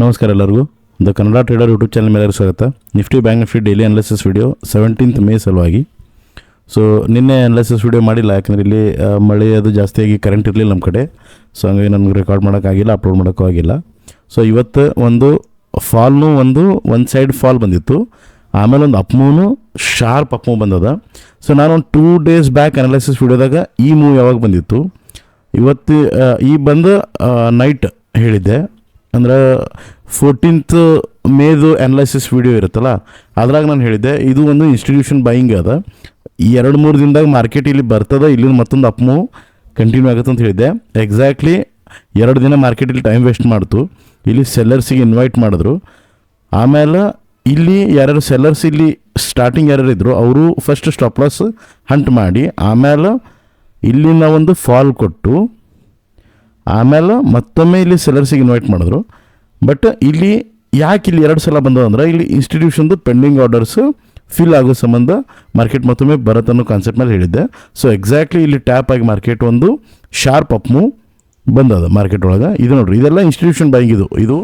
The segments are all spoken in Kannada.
ನಮಸ್ಕಾರ ಎಲ್ಲರಿಗೂ. The Kannada trader YouTube channel ಮೇಲೆ ಸ್ವಾಗತ. Nifty bank Nifty daily analysis video 17th May ಸಲುವಾಗಿ. ಸೊ ನಿನ್ನೆ ಅನಾಲಿಸಿಸ್ ವಿಡಿಯೋ ಮಾಡಿಲ್ಲ, ಯಾಕಂದರೆ ಇಲ್ಲಿ ಮಳೆ ಅದು ಜಾಸ್ತಿಯಾಗಿ ಕರೆಂಟ್ ಇರಲಿಲ್ಲ ನಮ್ಮ ಕಡೆ. ಸೊ ಹಂಗಾಗಿ ನನಗೆ ರೆಕಾರ್ಡ್ ಮಾಡೋಕ್ಕಾಗಿಲ್ಲ, ಅಪ್ಲೋಡ್ ಮಾಡೋಕ್ಕೂ ಆಗಿಲ್ಲ. ಸೊ ಇವತ್ತು ಒಂದು ಒಂದು ಸೈಡ್ ಫಾಲ್ ಬಂದಿತ್ತು, ಆಮೇಲೆ ಒಂದು ಅಪ್ಮೂನು ಶಾರ್ಪ್ ಅಪ್ಮೂವ್ ಬಂದದ. ಸೊ ನಾನು ಒಂದು 2 days ಬ್ಯಾಕ್ ಅನಾಲಿಸಿಸ್ ವಿಡಿಯೋದಾಗ ಈ ಮೂವ್ ಯಾವಾಗ ಬಂದಿತ್ತು, ಇವತ್ತು ಈ ಬಂದು ನೈಟ್ ಹೇಳಿದ್ದೆ. ಅಂದ್ರೆ 14th ಮೇದು ಅನಾಲಿಸಿಸ್ ವಿಡಿಯೋ ಇರುತ್ತಲ್ಲ, ಅದ್ರಾಗ ನಾನು ಹೇಳಿದ್ದೆ ಇದು ಒಂದು ಇನ್ಸ್ಟಿಟ್ಯೂಷನ್ ಬೈಯಿಂಗ್ ಅದ. ಈ 2-3 ದಿನದಾಗ ಮಾರ್ಕೆಟ್ ಇಲ್ಲಿ ಬರ್ತದೆ, ಇಲ್ಲಿಂದ ಮತ್ತೊಂದು ಅಪ್ಮೂವ್ ಕಂಟಿನ್ಯೂ ಆಗುತ್ತೆ ಅಂತ ಹೇಳಿದ್ದೆ. ಎಕ್ಸಾಕ್ಟ್ಲಿ 2 ದಿನ ಮಾರ್ಕೆಟ್ ಇಲ್ಲಿ ಟೈಮ್ ವೇಸ್ಟ್ ಮಾಡ್ತು. ಇಲ್ಲಿ ಸೆಲ್ಲರ್ಸಿಗೆ ಇನ್ವೈಟ್ ಮಾಡಿದ್ರು. ಆಮೇಲೆ ಇಲ್ಲಿ ಯಾರ್ಯಾರು ಸೆಲ್ಲರ್ಸ್ ಇಲ್ಲಿ ಸ್ಟಾರ್ಟಿಂಗ್ ಯಾರ್ಯಾರು ಇದ್ದರು ಅವರು ಫಸ್ಟ್ ಸ್ಟಾಪ್ ಲಾಸ್ ಹಂಟ್ ಮಾಡಿ, ಆಮೇಲೆ ಇಲ್ಲಿನ ಒಂದು ಫಾಲ್ ಕೊಟ್ಟು, ಆಮೇಲೆ ಮತ್ತೊಮ್ಮೆ ಇಲ್ಲಿ ಸೆಲ್ಲರ್ಸಿಗೆ ಇನ್ವೈಟ್ ಮಾಡಿದ್ರು. ಬಟ್ ಇಲ್ಲಿ ಯಾಕೆ ಇಲ್ಲಿ 2 ಸಲ ಬಂದದಂದ್ರೆ, ಇಲ್ಲಿ ಇನ್ಸ್ಟಿಟ್ಯೂಷನ್ದು ಪೆಂಡಿಂಗ್ ಆರ್ಡರ್ಸ್ ಫಿಲ್ ಆಗೋ ಸಂಬಂಧ ಮಾರ್ಕೆಟ್ ಮತ್ತೊಮ್ಮೆ ಬರುತ್ತೆ ಅನ್ನೋ ಕಾನ್ಸೆಪ್ಟ್ ಮೇಲೆ ಹೇಳಿದ್ದೆ. ಸೊ ಎಕ್ಸಾಕ್ಟ್ಲಿ ಇಲ್ಲಿ ಟ್ಯಾಪ್ ಆಗಿ ಮಾರ್ಕೆಟ್ ಒಂದು ಶಾರ್ಪ್ ಅಪ್ ಮೂವ್ ಬಂದದ ಮಾರ್ಕೆಟ್ ಒಳಗೆ. ಇದು ನೋಡ್ರಿ, ಇದೆಲ್ಲ ಇನ್ಸ್ಟಿಟ್ಯೂಷನ್ ಬೈಯಿಂಗ್, ಇದು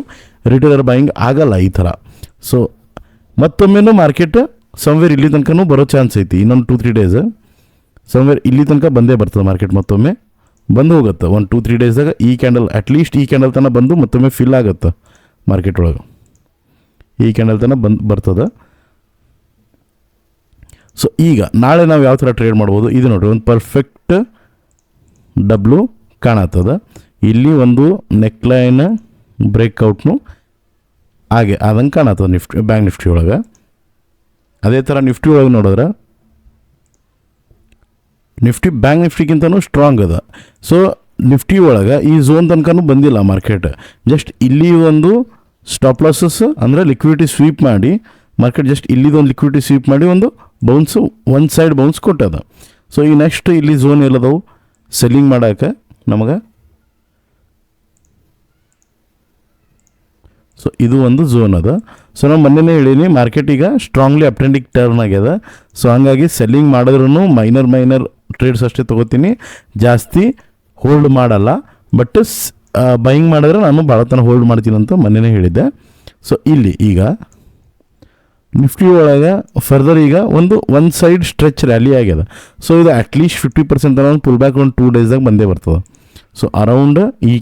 ರಿಟೇಲರ್ ಬೈಯಿಂಗ್ ಆಗಲ್ಲ ಈ ಥರ. ಸೊ ಮತ್ತೊಮ್ಮೆನೂ ಮಾರ್ಕೆಟ್ ಸಮ್ವೇರ್ ಇಲ್ಲಿ ತನಕನೂ ಬರೋ ಚಾನ್ಸ್ ಐತಿ. ಇನ್ನೊಂದು 2-3 days ಸಮ್ವೇರ್ ಇಲ್ಲಿ ತನಕ ಬಂದೇ ಬರ್ತದೆ ಮಾರ್ಕೆಟ್, ಮತ್ತೊಮ್ಮೆ ಬಂದು ಹೋಗುತ್ತೆ. 1-2-3 daysದಾಗ ಈ ಕ್ಯಾಂಡಲ್ ಅಟ್ಲೀಸ್ಟ್ ಈ ಕ್ಯಾಂಡಲ್ ತನಕ ಬಂದು ಮತ್ತೊಮ್ಮೆ ಫಿಲ್ ಆಗುತ್ತೆ ಮಾರ್ಕೆಟ್ ಒಳಗೆ. ಈ ಕ್ಯಾಂಡಲ್ ತನಕ ಬರ್ತದೆ. ಸೊ ಈಗ ನಾಳೆ ನಾವು ಯಾವ ಥರ ಟ್ರೇಡ್ ಮಾಡ್ಬೋದು, ಇದು ನೋಡಿರಿ, ಒಂದು ಪರ್ಫೆಕ್ಟ್ ಡಬ್ಲು ಕಾಣತ್ತದ. ಇಲ್ಲಿ ಒಂದು ನೆಕ್ಲೈನ್ ಬ್ರೇಕ್ಔಟ್ನು ಹಾಗೆ ಆದಂಗೆ ಕಾಣತ್ತದ ಬ್ಯಾಂಕ್ ನಿಫ್ಟಿ ಒಳಗೆ. ಅದೇ ಥರ ನಿಫ್ಟಿ ಒಳಗೆ ನೋಡಿದ್ರೆ ನಿಫ್ಟಿ ಬ್ಯಾಂಕ್ ನಿಫ್ಟಿಗಿಂತನೂ ಸ್ಟ್ರಾಂಗ್ ಅದ. ಸೊ ನಿಫ್ಟಿ ಒಳಗೆ ಈ ಝೋನ್ ತನಕನೂ ಬಂದಿಲ್ಲ ಮಾರ್ಕೆಟ್. ಜಸ್ಟ್ ಇಲ್ಲಿ ಒಂದು ಸ್ಟಾಪ್ ಲಾಸಸ್ ಅಂದರೆ ಲಿಕ್ವಿಡಿಟಿ ಸ್ವೀಪ್ ಮಾಡಿ ಮಾರ್ಕೆಟ್ ಜಸ್ಟ್ ಇಲ್ಲಿದೊಂದು ಲಿಕ್ವಿಡಿಟಿ ಸ್ವೀಪ್ ಮಾಡಿ ಒಂದು ಬೌನ್ಸು ಒಂದು ಸೈಡ್ ಬೌನ್ಸ್ ಕೊಟ್ಟದ. ಸೊ ಈ ನೆಕ್ಸ್ಟ್ ಇಲ್ಲಿ ಝೋನ್ ಎಲ್ಲದವು ಸೆಲ್ಲಿಂಗ್ ಮಾಡೋಕೆ ನಮಗೆ. ಸೊ ಇದು ಒಂದು ಝೋನ್ ಅದ. ಸೊ ನಾವು ಮೊನ್ನೆನೇ ಹೇಳೀನಿ, ಮಾರ್ಕೆಟ್ ಈಗ ಸ್ಟ್ರಾಂಗ್ಲಿ ಅಪ್ ಟ್ರೆಂಡಿಗೆ ಟರ್ನ್ ಆಗ್ಯದ. ಸೊ ಹಾಗಾಗಿ ಸೆಲ್ಲಿಂಗ್ ಮಾಡಿದ್ರೂ ಮೈನರ್ ಟ್ರೇಡ್ಸ್ ಅಷ್ಟೇ ತೊಗೋತೀನಿ, ಜಾಸ್ತಿ ಹೋಲ್ಡ್ ಮಾಡಲ್ಲ. ಬಟ್ ಬೈಯಿಂಗ್ ಮಾಡಿದ್ರೆ ನಾನು ಭಾಳ ತನಕ ಹೋಲ್ಡ್ ಮಾಡ್ತೀನಿ ಅಂತ ಮೊನ್ನೆನೇ ಹೇಳಿದ್ದೆ. ಸೊ ಇಲ್ಲಿ ಈಗ ನಿಫ್ಟಿ ಒಳಗೆ ಫರ್ದರ್ ಈಗ ಒಂದು ಸೈಡ್ ಸ್ಟ್ರೆಚ್ ರ್ಯಾಲಿ ಆಗ್ಯದ. ಸೊ ಇದು ಅಟ್ಲೀಸ್ಟ್ 50% ತನಕ ಪುಲ್ ಬ್ಯಾಕ್ ಒಂದು 2 daysದಾಗ ಬಂದೇ ಬರ್ತದೆ. ಸೊ ಅರೌಂಡ್ ಈ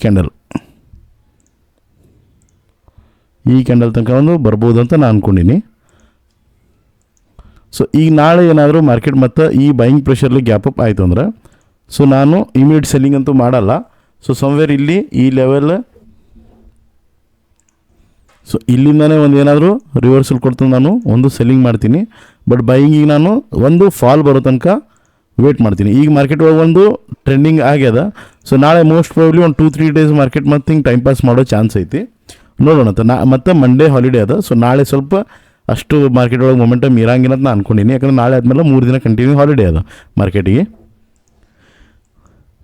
ಕ್ಯಾಂಡಲ್ ತನಕ ಒಂದು ಬರ್ಬೋದು ಅಂತ ನಾನು ಅಂದ್ಕೊಂಡಿನಿ. ಸೊ ಈಗ ನಾಳೆ ಏನಾದರೂ ಮಾರ್ಕೆಟ್ ಮತ್ತು ಈ ಬೈಯಿಂಗ್ ಪ್ರೆಷರ್ಲಿ ಗ್ಯಾಪ್ ಅಪ್ ಆಯಿತು ಅಂದ್ರೆ, ಸೊ ನಾನು ಇಮಿಡಿಯೇಟ್ ಸೆಲ್ಲಿಂಗ್ ಅಂತೂ ಮಾಡಲ್ಲ. ಸೊ ಸಮ್ವೇರ್ ಇಲ್ಲಿ ಈ ಲೆವೆಲ್, ಸೊ ಇಲ್ಲಿಂದನೇ ಒಂದು ಏನಾದರೂ ರಿವರ್ಸಲ್ ಕೊಡ್ತೀನಿ, ನಾನು ಒಂದು ಸೆಲ್ಲಿಂಗ್ ಮಾಡ್ತೀನಿ. ಬಟ್ ಬೈಯಿಂಗಿಗೆ ನಾನು ಒಂದು ಫಾಲ್ ಬರೋ ತನಕ ವೇಟ್ ಮಾಡ್ತೀನಿ. ಈಗ ಮಾರ್ಕೆಟ್ ಒಳಗೆ ಒಂದು ಟ್ರೆಂಡಿಂಗ್ ಆಗ್ಯದ. ಸೊ ನಾಳೆ ಮೋಸ್ಟ್ ಪ್ರಾಬಬ್ಲಿ ಒಂದು 2-3 days ಮಾರ್ಕೆಟ್ ಮತ್ತೆ ಹಿಂಗೆ ಟೈಮ್ ಪಾಸ್ ಮಾಡೋ ಚಾನ್ಸ್ ಐತಿ. ನೋಡೋಣ ಮತ್ತು ಮಂಡೇ ಹಾಲಿಡೇ ಅದ. ಸೊ ನಾಳೆ ಸ್ವಲ್ಪ ಅಷ್ಟು ಮಾರ್ಕೆಟ್ ಒಳಗೆ ಮೊಮೆಂಟಮ್ ಇರಂಗಿಲ್ಲ ಅಂತ ನಾನು ಅಂದ್ಕೊಂಡಿನಿ, ಯಾಕಂದರೆ ನಾಳೆ ಆದಮೇಲೆ 3 ದಿನ ಕಂಟಿನ್ಯೂ ಹಾಲಿಡೇ ಅದ ಮಾರ್ಕೆಟಿಗೆ.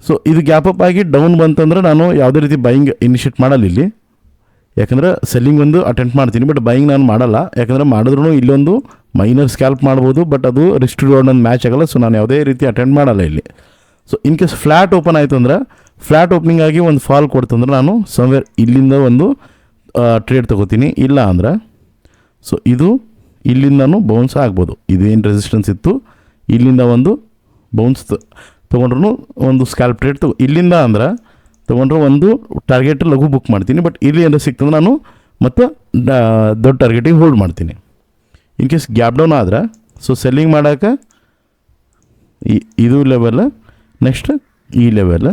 ಸೊ ಇದು ಗ್ಯಾಪ್ ಅಪ್ ಆಗಿ ಡೌನ್ ಬಂತಂದ್ರೆ ನಾನು ಯಾವುದೇ ರೀತಿ ಬೈಯಿಂಗ್ ಇನಿಷಿಯೇಟ್ ಮಾಡಲ್ಲ ಇಲ್ಲಿ, ಯಾಕಂದರೆ ಸೆಲ್ಲಿಂಗ್ ಒಂದು ಅಟೆಂಪ್ಟ್ ಮಾಡ್ತೀನಿ. ಬಟ್ ಬೈಯಿಂಗ್ ನಾನು ಮಾಡಲ್ಲ, ಯಾಕಂದರೆ ಮಾಡಿದ್ರೂ ಇಲ್ಲೊಂದು ಮೈನರ್ ಸ್ಕ್ಯಾಲ್ಪ್ ಮಾಡ್ಬೋದು, ಬಟ್ ಅದು ರಿಸ್ಕ್ ರಿವಾರ್ಡ್ ಒಂದು ಮ್ಯಾಚ್ ಆಗಲ್ಲ. ಸೊ ನಾನು ಯಾವುದೇ ರೀತಿ ಅಟೆಂಡ್ ಮಾಡಲ್ಲ ಇಲ್ಲಿ. So in case flat open ಆಯಿತು ಅಂದ್ರೆ, ಫ್ಲ್ಯಾಟ್ ಓಪನಿಂಗ್ ಆಗಿ ಒಂದು ಫಾಲ್ ಕೊಡ್ತಂದ್ರೆ ನಾನು ಸಮ್ವೇರ್ ಇಲ್ಲಿಂದ ಒಂದು ಟ್ರೇಡ್ ತೊಗೋತೀನಿ. ಇಲ್ಲ ಅಂದ್ರೆ ಸೊ ಇದು ಇಲ್ಲಿಂದನೂ ಬೌನ್ಸ್ ಆಗ್ಬೋದು. ಇದೇನು ರೆಸಿಸ್ಟೆನ್ಸ್ ಇತ್ತು ಇಲ್ಲಿಂದ ಒಂದು ಬೌನ್ಸ್ ತೊಗೊಂಡ್ರು ಒಂದು ಸ್ಕ್ಯಾಲ್ಪ್ ಟ್ರೇಡ್ ಇಲ್ಲಿಂದ ಅಂದ್ರೆ ತೊಗೊಂಡ್ರೆ ಒಂದು ಟಾರ್ಗೆಟ್ ಲಘು ಬುಕ್ ಮಾಡ್ತೀನಿ. ಬಟ್ ಇಲ್ಲಿ ಏನಾರು ಸಿಕ್ತಂದ್ರೆ ನಾನು ಮತ್ತು ದೊಡ್ಡ ಟಾರ್ಗೆಟಿಗೆ ಹೋಲ್ಡ್ ಮಾಡ್ತೀನಿ. ಇನ್ ಕೇಸ್ ಗ್ಯಾಪ್ ಡೌನ್ ಆದ್ರೆ ಸೊ ಸೆಲ್ಲಿಂಗ್ ಮಾಡೋಕೆ ಇದು ಲೆವೆಲ್, ನೆಕ್ಸ್ಟ್ ಈ ಲೆವೆಲ್,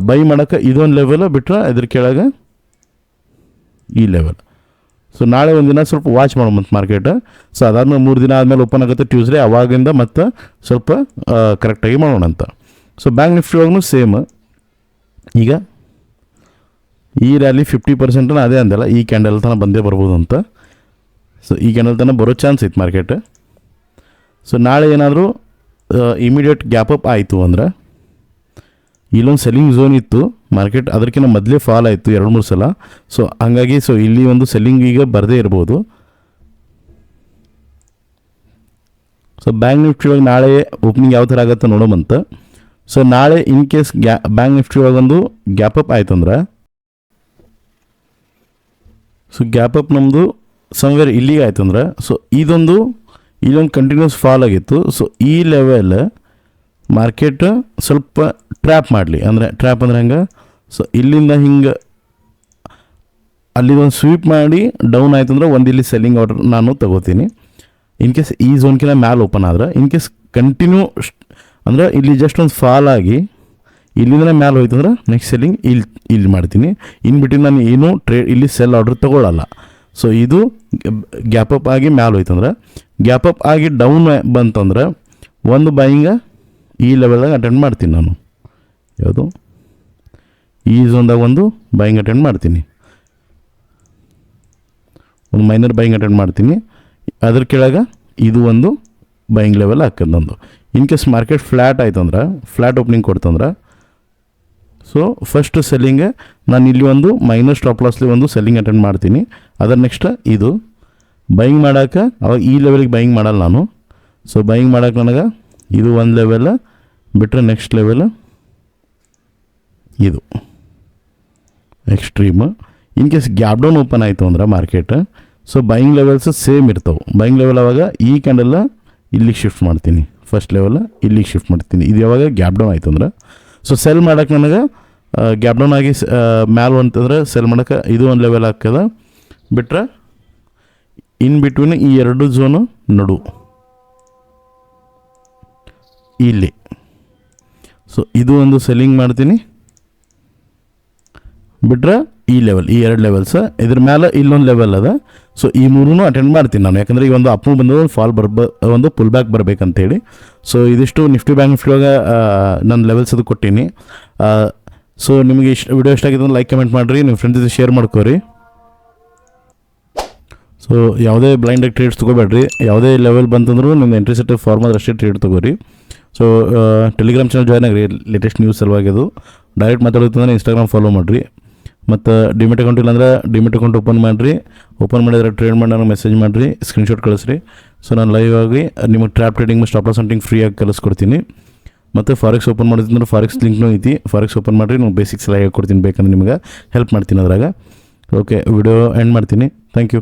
ಬೈ ಮಾಡೋಕೆ ಇದೊಂದು ಲೆವೆಲ್ ಬಿಟ್ಟರೆ ಅದ್ರ ಕೆಳಗೆ ಈ ಲೆವೆಲ್. ಸೊ ನಾಳೆ ಒಂದಿನ ಸ್ವಲ್ಪ ವಾಚ್ ಮಾಡೋಮಂತ ಮಾರ್ಕೆಟ್. ಸೊ ಅದಾದ್ಮೇಲೆ 3 ದಿನ ಆದಮೇಲೆ ಓಪನ್ ಆಗುತ್ತೆ ಟ್ಯೂಸ್ಡೇ, ಅವಾಗಿಂದ ಮತ್ತೆ ಸ್ವಲ್ಪ ಕರೆಕ್ಟಾಗಿ ಮಾಡೋಣ ಅಂತ. ಸೊ ಬ್ಯಾಂಕ್ ನಿಫ್ಟಿ ಒಳಗೂ ಸೇಮ್. ಈಗ ಈ ರ್ಯಾಲಿ 50% ಅದೇ ಅಂದಲ್ಲ, ಈ ಕ್ಯಾಂಡಲ್ ತನಕ ಬಂದೇ ಬರ್ಬೋದು ಅಂತ. ಸೊ ಈ ಕ್ಯಾಂಡಲ್ ತನಕ ಬರೋ ಚಾನ್ಸ್ ಐತೆ ಮಾರ್ಕೆಟ್. ಸೊ ನಾಳೆ ಏನಾದರೂ ಇಮಿಡಿಯೇಟ್ ಗ್ಯಾಪ್ ಅಪ್ ಆಯಿತು ಅಂದ್ರೆ, ಇಲ್ಲೊಂದು ಸೆಲ್ಲಿಂಗ್ ಝೋನ್ ಇತ್ತು ಮಾರ್ಕೆಟ್, ಅದಕ್ಕಿಂತ ಮೊದಲೇ ಫಾಲ್ ಆಯಿತು 2-3 ಸಲ. ಸೊ ಹಾಗಾಗಿ ಸೊ ಇಲ್ಲಿ ಒಂದು ಸೆಲ್ಲಿಂಗ್ ಈಗ ಬರದೇ ಇರ್ಬೋದು. ಸೊ ಬ್ಯಾಂಕ್ ನಿಫ್ಟಿ ಒಳಗೆ ನಾಳೆ ಓಪನಿಂಗ್ ಯಾವ ಥರ ಆಗುತ್ತೆ ನೋಡೋಮಂತ. ಸೊ ನಾಳೆ ಇನ್ ಕೇಸ್ ಬ್ಯಾಂಕ್ ನಿಫ್ಟಿ ಒಳಗೊಂದು ಗ್ಯಾಪ್ ಅಪ್ ಆಯ್ತು ಅಂದ್ರೆ ಸೊ ಗ್ಯಾಪ್ ಅಪ್ ನಮ್ಮದು ಸಮ್ವೇರ್ ಇಲ್ಲಿಗೆ ಆಯ್ತು ಅಂದ್ರೆ, ಸೊ ಇಲ್ಲೊಂದು ಕಂಟಿನ್ಯೂಸ್ ಫಾಲ್ ಆಗಿತ್ತು. ಸೊ ಈ ಲೆವೆಲ್ ಮಾರ್ಕೆಟ್ ಸ್ವಲ್ಪ ಟ್ರ್ಯಾಪ್ ಮಾಡಲಿ, ಅಂದರೆ ಟ್ರ್ಯಾಪ್ ಅಂದ್ರೆ ಹೆಂಗೆ, ಸೊ ಇಲ್ಲಿಂದ ಹಿಂಗೆ ಅಲ್ಲಿ ಒಂದು ಸ್ವೀಪ್ ಮಾಡಿ ಡೌನ್ ಆಯ್ತು ಅಂದ್ರೆ ಒಂದು ಇಲ್ಲಿ ಸೆಲ್ಲಿಂಗ್ ಆರ್ಡರ್ ನಾನು ತಗೋತೀನಿ. ಇನ್ ಕೇಸ್ ಈ ಝೋನ್ಕಿಂತ ಮ್ಯಾಲೆ ಓಪನ್ ಆದ್ರೆ, ಇನ್ ಕೇಸ್ ಕಂಟಿನ್ಯೂ ಅಂದರೆ ಇಲ್ಲಿ ಜಸ್ಟ್ ಒಂದು ಫಾಲ್ ಆಗಿ ಇಲ್ಲಿಂದ ಮ್ಯಾಲೆ ಹೋಯ್ತು ಅಂದ್ರೆ ನೆಕ್ಸ್ಟ್ ಸೆಲ್ಲಿಂಗ್ ಇಲ್ಲಿ ಮಾಡ್ತೀನಿ. ಇನ್ ಬಿಟ್ಟು ನಾನು ಏನೂ ಇಲ್ಲಿ ಸೆಲ್ ಆರ್ಡರ್ ತೊಗೊಳ್ಳಲ್ಲ. ಸೊ ಇದು ಗ್ಯಾಪ್ ಅಪ್ ಆಗಿ ಮ್ಯಾಲೆ ಹೋಯ್ತು ಅಂದ್ರೆ, ಗ್ಯಾಪ್ ಅಪ್ ಆಗಿ ಡೌನ್ ಬಂತಂದ್ರೆ ಒಂದು ಬೈಯಿಂಗ ಈ ಲೆವೆಲ್ದಾಗ ಅಟೆಂಡ್ ಮಾಡ್ತೀನಿ ನಾನು. ಯಾವುದು ಈ ಝೋನ್ದಾಗ ಒಂದು ಬೈಯಿಂಗ್ ಅಟೆಂಡ್ ಮಾಡ್ತೀನಿ, ಒಂದು ಮೈನರ್ ಬೈಯಿಂಗ್ ಅಟೆಂಡ್ ಮಾಡ್ತೀನಿ. ಅದ್ರ ಕೆಳಗೆ ಇದು ಒಂದು ಬೈಯಿಂಗ್ ಲೆವೆಲ್ ಹಾಕೋದು ನಂದು. ಇನ್ ಕೇಸ್ ಮಾರ್ಕೆಟ್ ಫ್ಲ್ಯಾಟ್ ಆಯ್ತು ಅಂದ್ರೆ, ಫ್ಲ್ಯಾಟ್ ಓಪನಿಂಗ್ ಕೊಡ್ತಂದ್ರೆ, ಸೊ ಫಸ್ಟ್ ಸೆಲ್ಲಿಂಗೆ ನಾನು ಇಲ್ಲಿ ಒಂದು ಮೈನರ್ ಸ್ಟಾಪ್ ಲಾಸ್ಲಿ ಒಂದು ಸೆಲ್ಲಿಂಗ್ ಅಟೆಂಡ್ ಮಾಡ್ತೀನಿ. ಅದರ ನೆಕ್ಸ್ಟ್ ಇದು ಬೈಯಿಂಗ್ ಮಾಡೋಕೆ ಅವಾಗ ಈ ಲೆವೆಲಿಗೆ ಬೈಯಿಂಗ್ ಮಾಡಲ್ಲ ನಾನು. ಸೊ ಬೈಯಿಂಗ್ ಮಾಡೋಕೆ ನನಗೆ ಇದು ಒಂದು ಲೆವೆಲ್ ಬಿಟ್ಟರೆ ನೆಕ್ಸ್ಟ್ ಲೆವೆಲ್ ಇದು extreme. In case gap down open ಆಯಿತು ಅಂದ್ರೆ market, so buying levels same ಇರ್ತವೆ. ಬೈಯಿಂಗ್ ಲೆವೆಲ್ ಅವಾಗ ಈ ಕ್ಯಾಂಡಲ್ ಇಲ್ಲಿಗೆ ಶಿಫ್ಟ್ ಮಾಡ್ತೀನಿ, ಫಸ್ಟ್ ಲೆವೆಲ್ ಇಲ್ಲಿಗೆ ಶಿಫ್ಟ್ ಮಾಡ್ತೀನಿ. ಇದು ಯಾವಾಗ ಗ್ಯಾಪ್ ಡೌನ್ ಆಯಿತು ಅಂದ್ರೆ, ಸೊ ಸೆಲ್ ಮಾಡೋಕೆ ನನಗೆ ಗ್ಯಾಪ್ ಡೌನ್ ಆಗಿ ಮ್ಯಾಲ್ ಅಂತಂದ್ರೆ ಸೆಲ್ ಮಾಡೋಕೆ ಇದು ಒಂದು ಲೆವೆಲ್ ಹಾಕದ ಬಿಟ್ರೆ ಇನ್ ಬಿಟ್ವೀನ್ ಈ ಎರಡು ಝೋನು ನಡು ಇಲ್ಲಿ. ಸೊ ಇದು ಒಂದು ಸೆಲ್ಲಿಂಗ್ ಮಾಡ್ತೀನಿ ಬಿಟ್ರೆ ಈ ಲೆವೆಲ್, ಈ ಎರಡು ಲೆವೆಲ್ಸ್, ಇದ್ರ ಮೇಲೆ ಇಲ್ಲೊಂದು ಲೆವೆಲ್ ಅದ. ಸೊ ಈ ಮೂರೂ ಅಟೆಂಡ್ ಮಾಡ್ತೀನಿ ನಾನು, ಯಾಕಂದರೆ ಈ ಒಂದು ಅಪ್ ಬಂದು ಫಾಲ್ ಒಂದು ಪುಲ್ ಬ್ಯಾಕ್ ಬರಬೇಕಂತೇಳಿ. ಸೊ ಇದಿಷ್ಟು ನಿಫ್ಟಿ ಬ್ಯಾಂಕ್ ನಿಫ್ಟಿಯಾಗ ನಾನು ಲೆವೆಲ್ಸ್ ಅದು ಕೊಟ್ಟೀನಿ. ಸೊ ನಿಮಗೆ ವಿಡಿಯೋ ಇಷ್ಟ ಆಗಿದ್ದು ಲೈಕ್ ಕಮೆಂಟ್ ಮಾಡಿರಿ, ನಿಮ್ಮ ಫ್ರೆಂಡ್ಸ್ ಜೊತೆ ಶೇರ್ ಮಾಡ್ಕೋರಿ. ಸೊ ಯಾವುದೇ ಬ್ಲೈಂಡಾಗಿ ಟ್ರೇಡ್ಸ್ ತೊಗೋಬೇಡ್ರಿ, ಯಾವುದೇ ಲೆವೆಲ್ ಬಂತಂದ್ರೂ ನಿಮ್ಮ ಎಂಟ್ರಿ ಸೆಟ್ ಫಾರ್ಮಲ್ ಅಷ್ಟೇ ಟ್ರೇಡ್ ತೊಗೋರಿ. ಸೊ ಟೆಲಿಗ್ರಾಮ್ ಚಾನಲ್ ಜಾಯ್ನ್ ಆಗಿರಿ, ಲೇಟೆಸ್ಟ್ ನ್ಯೂಸ್ ಸಲುವಾಗಿ. ಅದು ಡೈರೆಕ್ಟ್ ಮಾತಾಡೋದಂದ್ರೆ ಇನ್ಸ್ಟಾಗ್ರಾಮ್ ಫಾಲೋ ಮಾಡಿರಿ. ಮತ್ತು ಡಿಮೆಟ್ ಅಕೌಂಟ್ ಇಲ್ಲಾಂದ್ರೆ ಡಿಮೆಟ್ ಅಕೌಂಟ್ ಓಪನ್ ಮಾಡಿರಿ. ಓಪನ್ ಮಾಡಿದ್ರೆ ಟ್ರೇಡ್ ಮಾಡಿ ನನಗೆ ಮೆಸೇಜ್ ಮಾಡಿರಿ, ಸ್ಕ್ರೀನ್ಶಾಟ್ ಕಳಿಸ್ರಿ. ಸೊ ನಾನು ಲೈವ್ ಆಗಿ ನಿಮಗೆ trap trading stop loss hunting ಫ್ರೀಯಾಗಿ ಕಲಿಸ್ಕೊಡ್ತೀನಿ. ಮತ್ತು ಫಾರೆಕ್ಸ್ ಓಪನ್ ಮಾಡಿದ್ರೆ ಫಾರೆಕ್ಸ್ ಲಿಂಕ್ನೂ ಐತಿ, ಫಾರೆಕ್ಸ್ ಓಪನ್ ಮಾಡಿರಿ, ನಾನು ಬೇಸಿಕ್ಸ್ ಲೈವ್ ಕೊಡ್ತೀನಿ, ಬೇಕಂದ್ರೆ ನಿಮಗೆ ಹೆಲ್ಪ್ ಮಾಡ್ತೀನಿ ಅದ್ರಾಗ. ಓಕೆ, ವಿಡಿಯೋ ಎಂಡ್ ಮಾಡ್ತೀನಿ. Thank you.